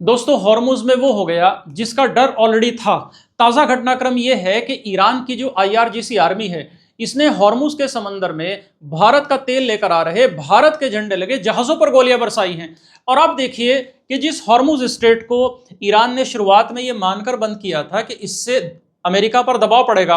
दोस्तों हॉर्मुज में वो हो गया जिसका डर ऑलरेडी था। ताज़ा घटनाक्रम ये है कि ईरान की जो आईआरजीसी आर्मी है इसने हॉर्मुज के समंदर में भारत का तेल लेकर आ रहे भारत के झंडे लगे जहाज़ों पर गोलियां बरसाई हैं। और आप देखिए कि जिस हॉर्मुज स्ट्रेट को ईरान ने शुरुआत में ये मानकर बंद किया था कि इससे अमेरिका पर दबाव पड़ेगा,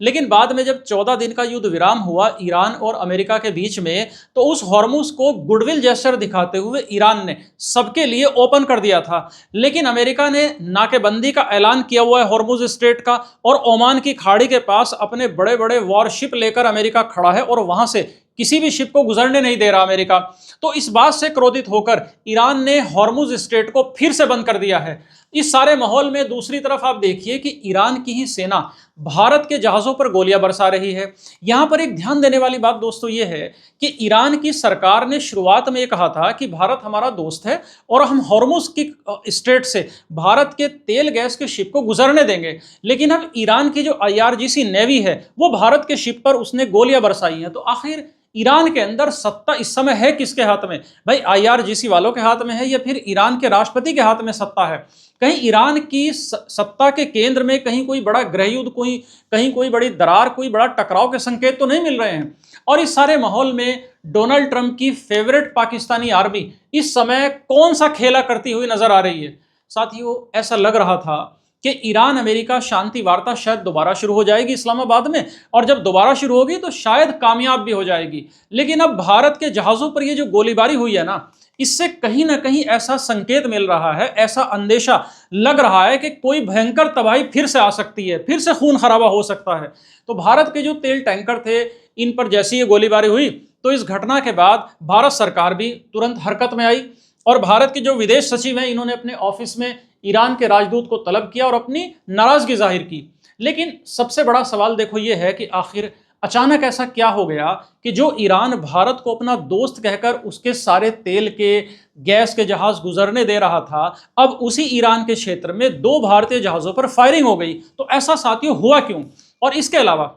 लेकिन बाद में जब 14 दिन का युद्ध विराम हुआ ईरान और अमेरिका के बीच में, तो उस हॉर्मुज को गुडविल जेस्चर दिखाते हुए ईरान ने सबके लिए ओपन कर दिया था। लेकिन अमेरिका ने नाकेबंदी का ऐलान किया हुआ है हॉर्मुज स्ट्रेट का, और ओमान की खाड़ी के पास अपने बड़े बड़े वॉरशिप लेकर अमेरिका खड़ा है और वहां से किसी भी शिप को गुजरने नहीं दे रहा अमेरिका। तो इस बात से क्रोधित होकर ईरान ने हॉर्मुज स्ट्रेट को फिर से बंद कर दिया है। इस सारे माहौल में दूसरी तरफ आप देखिए कि ईरान की ही सेना भारत के जहाजों पर गोलियां बरसा रही है। यहां पर एक ध्यान देने वाली बात दोस्तों ये है कि ईरान की सरकार ने शुरुआत में ये कहा था कि भारत हमारा दोस्त है और हम हॉर्मुज की स्ट्रेट से भारत के तेल गैस के शिप को गुजरने देंगे। लेकिन अब ईरान की जो आईआरजीसी नेवी है वो भारत के शिप पर उसने गोलियां बरसाई हैं। तो आखिर ईरान के अंदर सत्ता इस समय है किसके हाथ में? भाई आईआरजीसी वालों के हाथ में है या फिर ईरान के राष्ट्रपति के हाथ में सत्ता है? कहीं ईरान की सत्ता के केंद्र में कहीं कोई बड़ा गृह युद्ध, कहीं कोई बड़ी दरार, कोई बड़ा टकराव के संकेत तो नहीं मिल रहे हैं। और इस सारे माहौल में डोनाल्ड ट्रंप की फेवरेट पाकिस्तानी आर्मी इस समय कौन सा खेला करती हुई नजर आ रही है? साथियों ऐसा लग रहा था कि ईरान अमेरिका शांति वार्ता शायद दोबारा शुरू हो जाएगी इस्लामाबाद में, और जब दोबारा शुरू होगी तो शायद कामयाब भी हो जाएगी। लेकिन अब भारत के जहाज़ों पर ये जो गोलीबारी हुई है ना, इससे कहीं ना कहीं ऐसा संकेत मिल रहा है, ऐसा अंदेशा लग रहा है कि कोई भयंकर तबाही फिर से आ सकती है, फिर से खून खराबा हो सकता है। तो भारत के जो तेल टैंकर थे इन पर जैसी ये गोलीबारी हुई तो इस घटना के बाद भारत सरकार भी तुरंत हरकत में आई और भारत के जो विदेश सचिव हैं इन्होंने अपने ऑफिस में ईरान के राजदूत को तलब किया और अपनी नाराजगी जाहिर की। लेकिन सबसे बड़ा सवाल देखो ये है कि आखिर अचानक ऐसा क्या हो गया कि जो ईरान भारत को अपना दोस्त कहकर उसके सारे तेल के, गैस के जहाज गुजरने दे रहा था, अब उसी ईरान के क्षेत्र में 2 भारतीय जहाजों पर फायरिंग हो गई। तो ऐसा साथियों हुआ क्यों? और इसके अलावा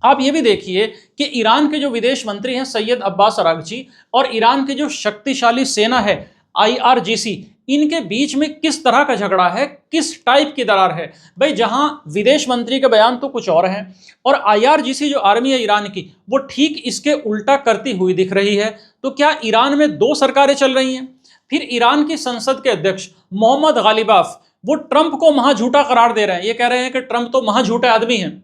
आप ये भी देखिए कि ईरान के जो विदेश मंत्री हैं सैयद अब्बास अरागची और ईरान की जो शक्तिशाली सेना है आईआरजीसी, इनके बीच में किस तरह का झगड़ा है, किस टाइप की दरार है। भाई जहां विदेश मंत्री के बयान तो कुछ और हैं और आईआरजीसी जो आर्मी है ईरान की वो ठीक इसके उल्टा करती हुई दिख रही है। तो क्या ईरान में 2 सरकारें चल रही हैं? फिर ईरान की संसद के अध्यक्ष मोहम्मद गालिबाफ वो ट्रंप को महाझूठा करार दे रहे हैं। ये कह रहे हैं कि ट्रंप तो महाझूठे आदमी हैं।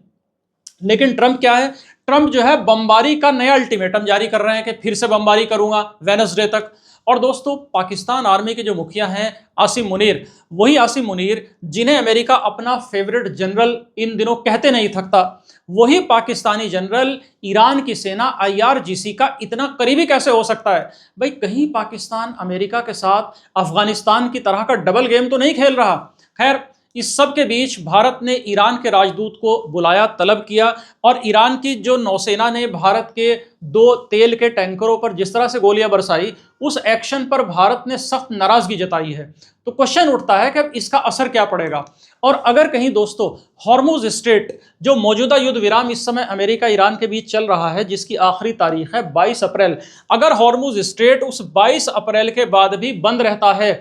लेकिन ट्रंप क्या है? ट्रंप जो है बमबारी का नया अल्टीमेटम जारी कर रहे हैं कि फिर से बमबारी करूंगा वेडनेसडे तक। और दोस्तों पाकिस्तान आर्मी के जो मुखिया हैं आसिम मुनीर, वही आसिम मुनीर जिन्हें अमेरिका अपना फेवरेट जनरल इन दिनों कहते नहीं थकता, वही पाकिस्तानी जनरल ईरान की सेना आईआरजीसी का इतना करीबी कैसे हो सकता है? भाई कहीं पाकिस्तान अमेरिका के साथ अफगानिस्तान की तरह का डबल गेम तो नहीं खेल रहा? खैर इस सब के बीच भारत ने ईरान के राजदूत को बुलाया, तलब किया, और ईरान की जो नौसेना ने भारत के 2 तेल के टैंकरों पर जिस तरह से गोलियां बरसाई, उस एक्शन पर भारत ने सख्त नाराजगी जताई है। तो क्वेश्चन उठता है कि अब इसका असर क्या पड़ेगा। और अगर कहीं दोस्तों हॉर्मुज स्ट्रेट जो मौजूदा युद्ध विराम इस समय अमेरिका ईरान के बीच चल रहा है जिसकी आखिरी तारीख है 22 अप्रैल, अगर हॉर्मुज स्ट्रेट उस 22 अप्रैल के बाद भी बंद रहता है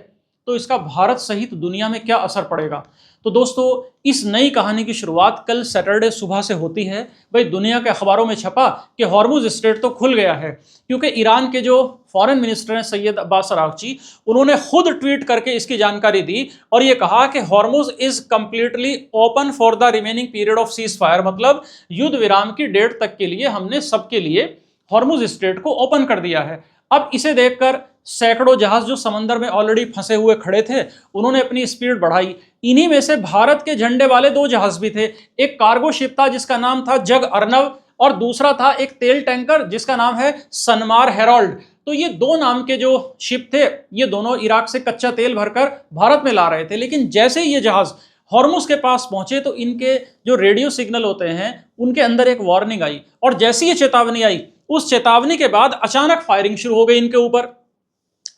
तो इसका भारत सहित दुनिया में क्या असर पड़ेगा? तो दोस्तों इस नई कहानी की शुरुआत कल सैटरडे सुबह से होती है। भाई दुनिया के अखबारों में छपा कि हॉर्मुज स्ट्रेट तो खुल गया है, क्योंकि ईरान के जो फॉरेन मिनिस्टर हैं सैयद अब्बास अरागची, उन्होंने खुद ट्वीट करके इसकी जानकारी दी और ये कहा कि Hormuz is completely open for the remaining period of cease fire, मतलब युद्ध विराम की डेट तक के लिए हमने सबके लिए हॉर्मुज स्ट्रेट को ओपन कर दिया है। अब इसे देखकर सैकड़ों जहाज जो समंदर में ऑलरेडी फंसे हुए खड़े थे उन्होंने अपनी स्पीड बढ़ाई। इन्हीं में से भारत के झंडे वाले 2 जहाज भी थे। एक कार्गो शिप था जिसका नाम था जग अर्नव और दूसरा था एक तेल टैंकर जिसका नाम है सनमार हेरोल्ड। तो ये 2 नाम के जो शिप थे ये दोनों इराक से कच्चा तेल भरकर भारत में ला रहे थे। लेकिन जैसे ही ये जहाज हॉर्मुज के पास पहुंचे तो इनके जो रेडियो सिग्नल होते हैं उनके अंदर एक वार्निंग आई, और जैसी ये चेतावनी आई उस चेतावनी के बाद अचानक फायरिंग शुरू हो गई इनके ऊपर।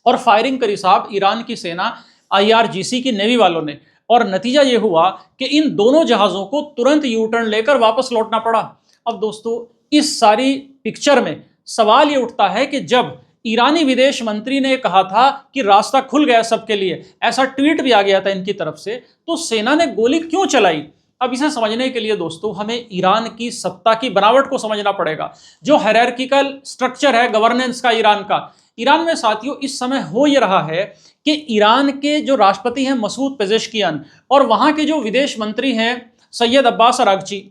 और फायरिंग करी साहब ईरान की सेना आईआरजीसी की नेवी वालों ने, और नतीजा ये हुआ कि इन दोनों जहाज़ों को तुरंत यू टर्न लेकर वापस लौटना पड़ा। अब दोस्तों इस सारी पिक्चर में सवाल ये उठता है कि जब ईरानी विदेश मंत्री ने कहा था कि रास्ता खुल गया सबके लिए, ऐसा ट्वीट भी आ गया था इनकी तरफ से। तो सेना ने गोली क्यों चलाई? अब इसे समझने के लिए दोस्तों हमें ईरान की सत्ता की बनावट को समझना पड़ेगा, जो हायरार्किकल स्ट्रक्चर है गवर्नेंस का ईरान का। ईरान में साथियों इस समय हो ये रहा है कि ईरान के जो राष्ट्रपति हैं मसूद पेजेश्कियान और वहां के जो विदेश मंत्री हैं सैयद अब्बास अरागची,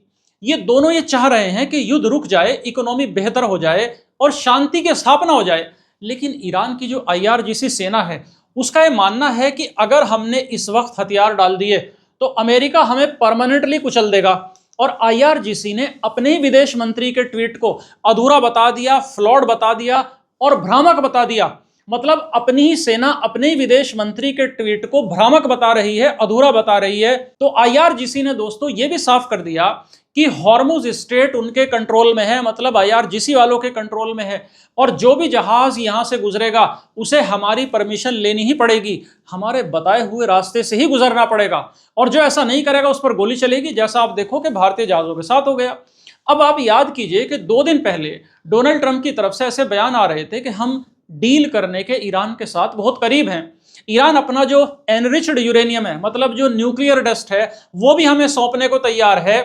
ये दोनों ये चाह रहे हैं कि युद्ध रुक जाए, इकोनॉमी बेहतर हो जाए और शांति की स्थापना हो जाए। लेकिन ईरान की जो IRGC सेना है उसका ये मानना है कि अगर हमने इस वक्त हथियार डाल दिए तो अमेरिका हमें परमानेंटली कुचल देगा। और IRGC ने अपने ही विदेश मंत्री के ट्वीट को अधूरा बता दिया, फ्लॉड बता दिया और भ्रामक बता दिया। मतलब अपनी ही सेना अपने ही विदेश मंत्री के ट्वीट को भ्रामक बता रही है, अधूरा बता रही है। तो IRGC ने दोस्तों यह भी साफ कर दिया कि हॉर्मुज स्ट्रेट उनके कंट्रोल में है, मतलब IRGC वालों के कंट्रोल में है, और जो भी जहाज यहां से गुजरेगा उसे हमारी परमिशन लेनी ही पड़ेगी, हमारे बताए हुए रास्ते से ही गुजरना पड़ेगा, और जो ऐसा नहीं करेगा उस पर गोली चलेगी, जैसा आप देखो कि भारतीय जहाजों के साथ हो गया। अब आप याद कीजिए कि 2 दिन पहले डोनाल्ड ट्रंप की तरफ से ऐसे बयान आ रहे थे कि हम डील करने के ईरान के साथ बहुत करीब हैं। ईरान अपना जो एनरिच्ड यूरेनियम है, मतलब जो न्यूक्लियर डस्ट है, वो भी हमें सौंपने को तैयार है।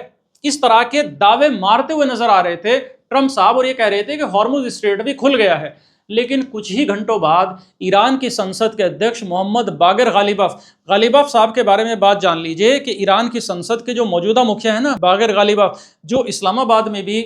इस तरह के दावे मारते हुए नजर आ रहे थे ट्रंप साहब, और ये कह रहे थे कि हॉर्मुज स्ट्रेट भी खुल गया है। लेकिन कुछ ही घंटों बाद ईरान की संसद के अध्यक्ष मोहम्मद बागर गालिबफ साहब के बारे में बात जान लीजिए कि ईरान की संसद के जो मौजूदा मुखिया है ना बागर गालिबफ, जो इस्लामाबाद में भी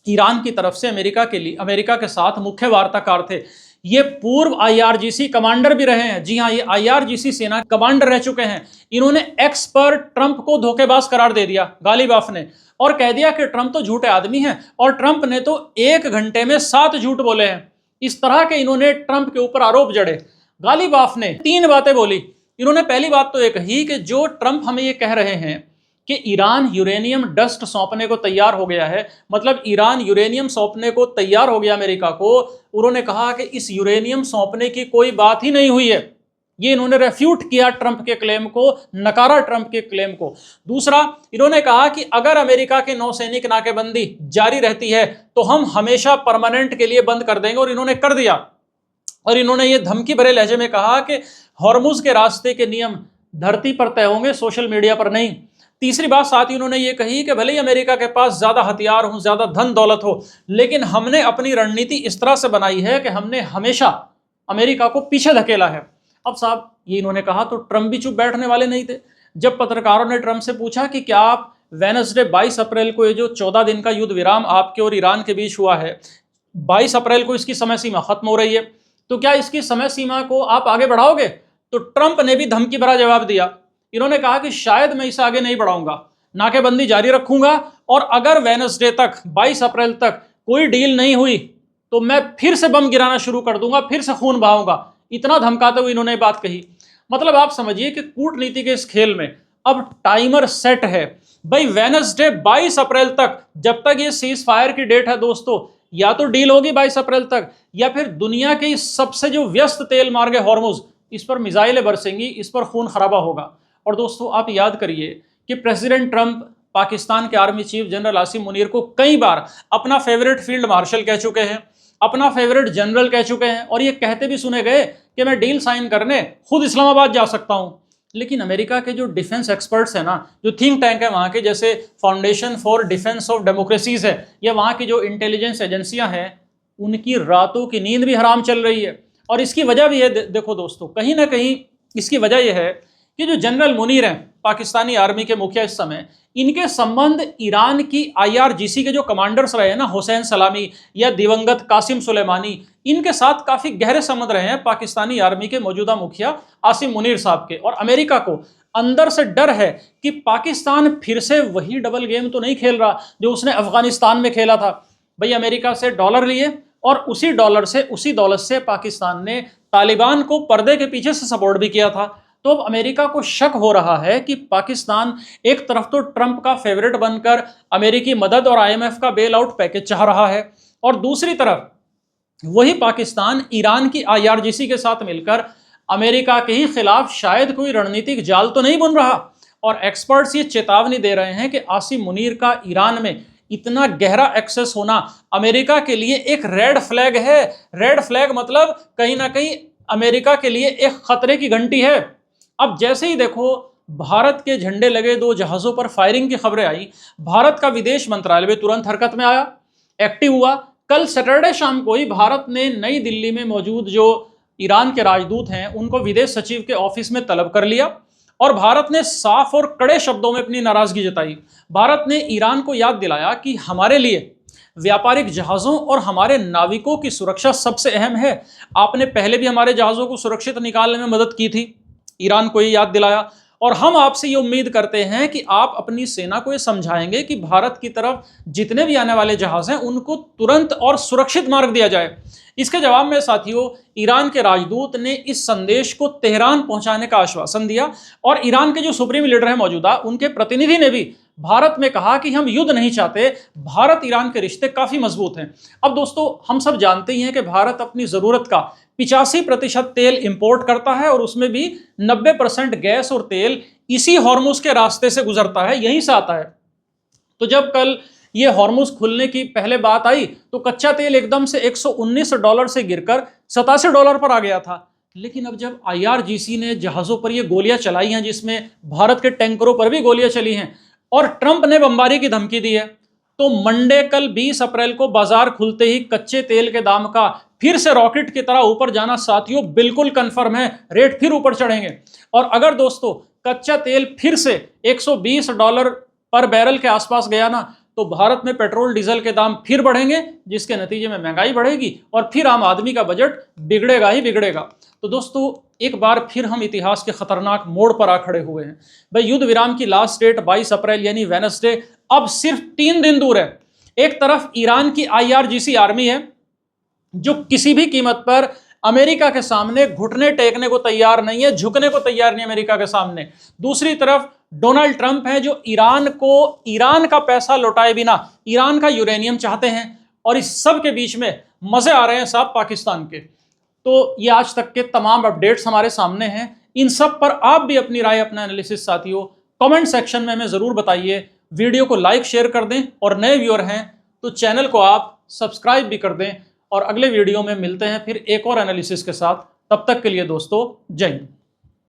ईरान की तरफ से अमेरिका के साथ मुख्य वार्ताकार थे, ये पूर्व IRGC कमांडर भी रहे हैं। जी हाँ, ये IRGC सेना कमांडर रह चुके हैं। इन्होंने एक्स पर ट्रंप को धोखेबाज करार दे दिया गालिबाफ ने, और कह दिया कि ट्रंप तो झूठे आदमी हैं, और ट्रंप ने तो 1 घंटे में 7 झूठ बोले हैं। इस तरह के इन्होंने ट्रंप के ऊपर आरोप जड़े। गालिबाफ ने 3 बातें बोली। इन्होंने पहली बात तो ये कही कि जो ट्रंप हमें ये कह रहे हैं कि ईरान यूरेनियम डस्ट सौंपने को तैयार हो गया है, मतलब ईरान यूरेनियम सौंपने को तैयार हो गया अमेरिका को, उन्होंने कहा कि इस यूरेनियम सौंपने की कोई बात ही नहीं हुई है। ये इन्होंने रेफ्यूट किया ट्रंप के क्लेम को, नकारा ट्रंप के क्लेम को। दूसरा, इन्होंने कहा कि अगर अमेरिका के नौसैनिक नाकेबंदी जारी रहती है तो हम हमेशा परमानेंट के लिए बंद कर देंगे, और इन्होंने कर दिया। और इन्होंने ये धमकी भरे लहजे में कहा कि हॉर्मुज के रास्ते के नियम धरती पर तय होंगे, सोशल मीडिया पर नहीं। तीसरी बात साथ ही उन्होंने ये कही कि भले ही अमेरिका के पास ज्यादा हथियार हो, ज्यादा धन दौलत हो, लेकिन हमने अपनी रणनीति इस तरह से बनाई है कि हमने हमेशा अमेरिका को पीछे धकेला है। अब साहब ये इन्होंने कहा तो ट्रंप भी चुप बैठने वाले नहीं थे। जब पत्रकारों ने ट्रंप से पूछा कि क्या आप वेडनेसडे 22 अप्रैल को ये जो 14 दिन का युद्ध विराम आपके और ईरान के बीच हुआ है, 22 अप्रैल को इसकी समय सीमा खत्म हो रही है, तो क्या इसकी समय सीमा को आप आगे बढ़ाओगे? तो ट्रंप ने भी धमकी भरा जवाब दिया। इन्होंने कहा कि शायद मैं इसे आगे नहीं बढ़ाऊंगा, नाकेबंदी जारी रखूंगा, और अगर वेडनेसडे तक 22 अप्रैल तक कोई डील नहीं हुई तो मैं फिर से बम गिराना शुरू कर दूंगा, फिर से खून बहाऊंगा। इतना धमकाते हुए इन्होंने बात कही। मतलब आप समझिए कि कूटनीति के इस खेल में अब टाइमर सेट है भाई। वेडनेसडे 22 अप्रैल तक, जब तक ये सीज फायर की डेट है दोस्तों, या तो डील होगी 22 अप्रैल तक, या फिर दुनिया के सबसे जो व्यस्त तेल मार्ग है हॉर्मुज, इस पर मिसाइलें बरसेंगी, इस पर खून खराबा होगा। और दोस्तों आप याद करिए कि प्रेसिडेंट ट्रंप पाकिस्तान के army chief general Asim Munir को कई बार अपना फेवरेट फील्ड मार्शल कह चुके हैं, अपना फेवरेट जनरल कह चुके हैं, और ये कहते भी सुने गए कि मैं डील साइन करने खुद इस्लामाबाद जा सकता हूं। लेकिन अमेरिका के जो डिफेंस एक्सपर्ट्स हैं ना, जो थिंक टैंक है वहां के, जैसे foundation for defence of democracies है, या वहां की जो इंटेलिजेंस एजेंसियां हैं, उनकी रातों की नींद भी हराम चल रही है। और इसकी वजह भी है, देखो दोस्तों, कहीं ना कहीं इसकी वजह यह है कि जो जनरल मुनीर हैं पाकिस्तानी आर्मी के मुखिया इस समय, इनके संबंध ईरान की IRGC के जो कमांडर्स रहे हैं ना, हुसैन सलामी या दिवंगत कासिम सुलेमानी, इनके साथ काफी गहरे संबंध रहे हैं पाकिस्तानी आर्मी के मौजूदा मुखिया आसिम मुनीर साहब के। और अमेरिका को अंदर से डर है कि पाकिस्तान फिर से वही डबल गेम तो नहीं खेल रहा जो उसने अफगानिस्तान में खेला था। भाई अमेरिका से डॉलर लिए, और उसी दौलत से पाकिस्तान ने तालिबान को पर्दे के पीछे से सपोर्ट भी किया था। तो अब अमेरिका को शक हो रहा है कि पाकिस्तान एक तरफ तो ट्रंप का फेवरेट बनकर अमेरिकी मदद और IMF का बेल आउट पैकेज चाह रहा है, और दूसरी तरफ वही पाकिस्तान ईरान की IRGC के साथ मिलकर अमेरिका के ही खिलाफ शायद कोई रणनीतिक जाल तो नहीं बुन रहा। और एक्सपर्ट्स ये चेतावनी दे रहे हैं कि आसिम मुनीर का ईरान में इतना गहरा एक्सेस होना अमेरिका के लिए एक रेड फ्लैग है। रेड फ्लैग मतलब कहीं ना कहीं अमेरिका के लिए एक खतरे की घंटी है। अब जैसे ही देखो भारत के झंडे लगे 2 जहाजों पर फायरिंग की खबरें आई, भारत का विदेश मंत्रालय भी तुरंत हरकत में आया, एक्टिव हुआ। कल सैटरडे शाम को ही भारत ने नई दिल्ली में मौजूद जो ईरान के राजदूत हैं उनको विदेश सचिव के ऑफिस में तलब कर लिया और भारत ने साफ और कड़े शब्दों में अपनी नाराजगी जताई। भारत ने ईरान को याद दिलाया कि हमारे लिए व्यापारिक जहाज़ों और हमारे नाविकों की सुरक्षा सबसे अहम है। आपने पहले भी हमारे जहाज़ों को सुरक्षित निकालने में मदद की थी, ईरान को ये याद दिलाया। और हम आपसे ये उम्मीद करते हैं कि आप अपनी सेना को ये समझाएंगे कि भारत की तरफ जितने भी आने वाले जहाज़ हैं उनको तुरंत और सुरक्षित मार्ग दिया जाए। इसके जवाब में साथियों ईरान के राजदूत ने इस संदेश को तेहरान पहुंचाने का आश्वासन दिया और ईरान के जो सुप्रीम लीडर हैं मौजूदा, उनके प्रतिनिधि ने भी भारत में कहा कि हम युद्ध नहीं चाहते, भारत ईरान के रिश्ते काफी मजबूत हैं। अब दोस्तों हम सब जानते ही हैं कि भारत अपनी जरूरत का 85% तेल इंपोर्ट करता है और उसमें भी 90% गैस और तेल इसी हॉर्मुज के रास्ते से गुजरता है, यहीं से आता है। तो जब कल ये हॉर्मुज खुलने की पहले बात आई तो कच्चा तेल एकदम से $119 से गिरकर $87 पर आ गया था। लेकिन अब जब IRGC ने जहाजों पर ये गोलियां चलाई हैं, जिसमें भारत के टैंकरों पर भी गोलियां चली हैं और ट्रंप ने बमबारी की धमकी दी है, तो मंडे कल 20 अप्रैल को बाजार खुलते ही कच्चे तेल के दाम का फिर से रॉकेट की तरह ऊपर जाना साथियों बिल्कुल कंफर्म है। रेट फिर ऊपर चढ़ेंगे और अगर दोस्तों कच्चा तेल फिर से $120 पर बैरल के आसपास गया ना, तो भारत में पेट्रोल डीजल के दाम फिर बढ़ेंगे, जिसके नतीजे में महंगाई बढ़ेगी और फिर आम आदमी का बजट बिगड़ेगा ही बिगड़ेगा। तो दोस्तों एक बार फिर हम इतिहास के खतरनाक मोड़ पर आ खड़े हुए हैं। भाई युद्ध विराम की लास्ट डेट 22 अप्रैल यानी वेडनेसडे अब सिर्फ 3 दिन दूर है। एक तरफ ईरान की IRGC आर्मी है जो किसी भी कीमत पर अमेरिका के सामने घुटने टेकने को तैयार नहीं है, झुकने को तैयार नहीं अमेरिका के सामने। दूसरी तरफ डोनाल्ड ट्रंप है जो ईरान का पैसा लौटाए बिना ईरान का यूरेनियम चाहते हैं। और इस सब के बीच में मजे आ रहे हैं साहब पाकिस्तान के। तो ये आज तक के तमाम अपडेट्स हमारे सामने हैं। इन सब पर आप भी अपनी राय, अपना एनालिसिस साथियों कमेंट सेक्शन में हमें जरूर बताइए। वीडियो को लाइक शेयर कर दें और नए व्यूअर हैं तो चैनल को आप सब्सक्राइब भी कर दें। और अगले वीडियो में मिलते हैं फिर एक और एनालिसिस के साथ। तब तक के लिए दोस्तों जय हिंद।